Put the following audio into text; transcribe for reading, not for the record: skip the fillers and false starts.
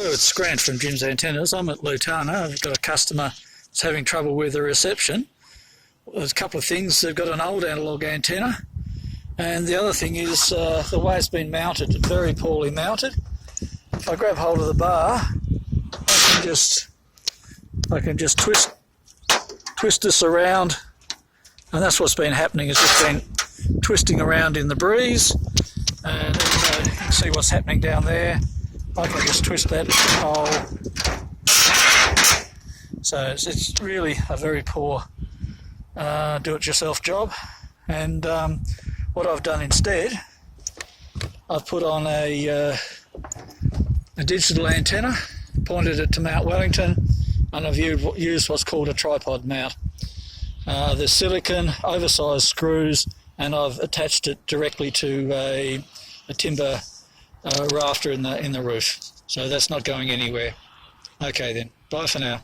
Hello, it's Grant from Jim's Antennas. I'm at Lutana. I've got a customer that's having trouble with the reception. There's a couple of things. They've got an old analogue antenna, and the other thing is the way it's been mounted, very poorly mounted. If I grab hold of the bar, I can just twist this around, and that's what's been happening. It's just been twisting around in the breeze, and you can see what's happening down there. I can just twist that pole. So it's really a very poor do-it-yourself job. And what I've done instead, I've put on a digital antenna, pointed it to Mount Wellington, and I've used what's called a tripod mount. There's silicon, oversized screws, and I've attached it directly to a timber rafter in the roof. So that's not going anywhere. Okay then, bye for now.